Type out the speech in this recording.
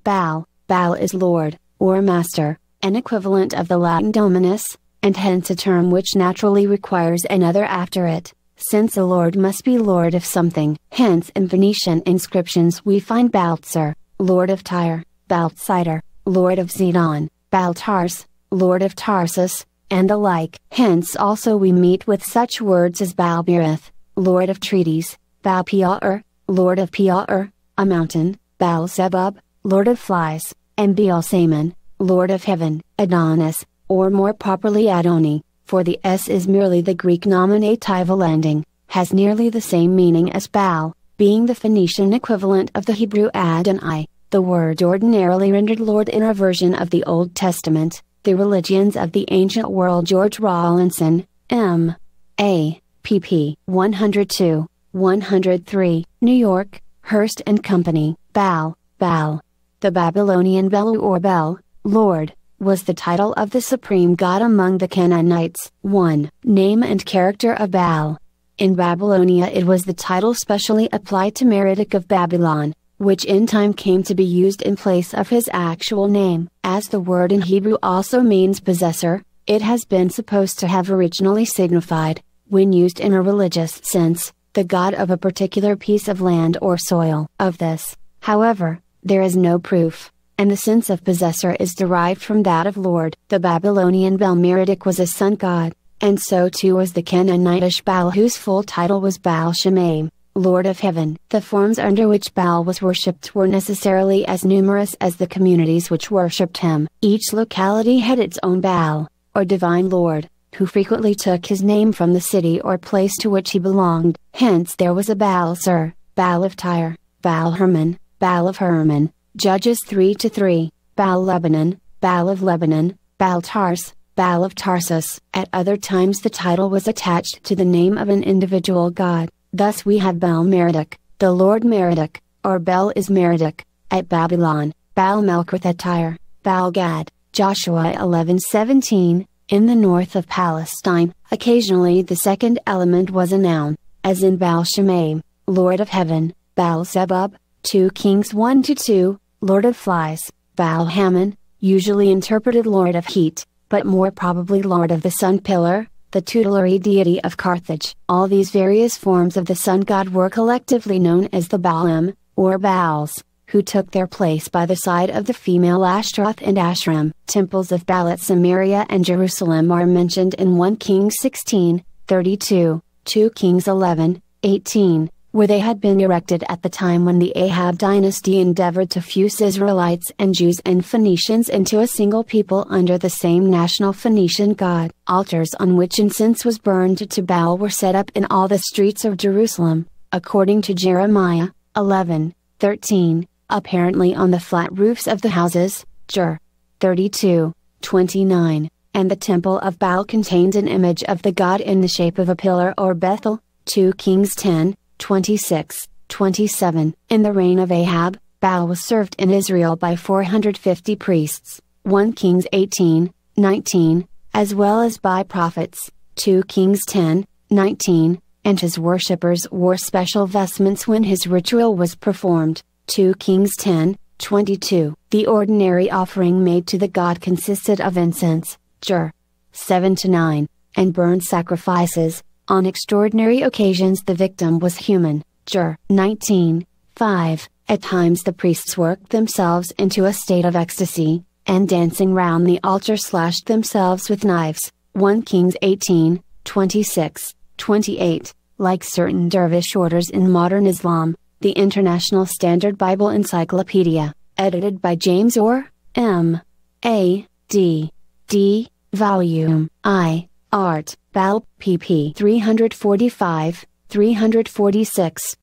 Baal. Baal is Lord, or Master, an equivalent of the Latin Dominus, and hence a term which naturally requires another after it, since a lord must be lord of something. Hence in Phoenician inscriptions we find Baltzar, lord of Tyre, Baltzider, lord of Zidon, Baltars, lord of Tarsus, and the like. Hence also we meet with such words as Balberith, lord of treaties, Balpeor, lord of Peor, a mountain, Baalzebub, lord of flies, and Beelzebub, lord of heaven. Adonis, or more properly Adoni, for the S is merely the Greek nominative ending, has nearly the same meaning as Baal, being the Phoenician equivalent of the Hebrew Adonai, the word ordinarily rendered Lord in our version of the Old Testament. The Religions of the Ancient World. George Rawlinson, M.A., pp. 102, 103, New York, Hearst and Company. Baal, Baal. The Babylonian Belu or Bel, Lord, was the title of the supreme god among the Canaanites. 1. Name and character of Baal. In Babylonia it was the title specially applied to Merodach of Babylon, which in time came to be used in place of his actual name. As the word in Hebrew also means possessor, it has been supposed to have originally signified, when used in a religious sense, the god of a particular piece of land or soil. Of this, however, there is no proof, and the sense of possessor is derived from that of lord. The Babylonian Bel Merodach was a sun god, and so too was the Canaanitish Baal, whose full title was Baal Shemaim, Lord of Heaven. The forms under which Baal was worshipped were necessarily as numerous as the communities which worshipped him. Each locality had its own Baal, or divine lord, who frequently took his name from the city or place to which he belonged. Hence there was a Baal-Zur, Baal of Tyre, Baal Hermon, Baal of Hermon, Judges 3-3, Baal Lebanon, Baal of Lebanon, Baal Tars, Baal of Tarsus. At other times the title was attached to the name of an individual god. Thus we have Baal Merodach, the Lord Merodach, or Bel is Merodach, at Babylon, Baal Melkarth at Tyre, Baal Gad, Joshua 11:17, in the north of Palestine. Occasionally the second element was a noun, as in Baal Shemaim, Lord of Heaven, Baal Zebub, 2 Kings 1-2, Lord of Flies, Baal Hammon, usually interpreted Lord of Heat, but more probably Lord of the Sun Pillar, the tutelary deity of Carthage. All these various forms of the sun god were collectively known as the Baalim, or Baals, who took their place by the side of the female Ashtaroth and Asherim. Temples of Baal at Samaria and Jerusalem are mentioned in 1 Kings 16:32, 2 Kings 11:18, where they had been erected at the time when the Ahab dynasty endeavored to fuse Israelites and Jews and Phoenicians into a single people under the same national Phoenician god. Altars on which incense was burned to Baal were set up in all the streets of Jerusalem, according to Jeremiah 11:13, apparently on the flat roofs of the houses, Jer. 32:29, and the temple of Baal contained an image of the god in the shape of a pillar or Bethel, 2 Kings 10:26-27. In the reign of Ahab, Baal was served in Israel by 450 priests, 1 Kings 18:19, as well as by prophets, 2 Kings 10:19, and his worshippers wore special vestments when his ritual was performed, 2 Kings 10:22. The ordinary offering made to the god consisted of incense, Jer. 7-9, and burnt sacrifices. On extraordinary occasions the victim was human, Jer. 19:5. At times the priests worked themselves into a state of ecstasy, and dancing round the altar slashed themselves with knives, 1 Kings 18:26-28. Like certain dervish orders in modern Islam, the International Standard Bible Encyclopedia, edited by James Orr, M.A.D. D. Volume I. Art, Baal, pp. 345, 346,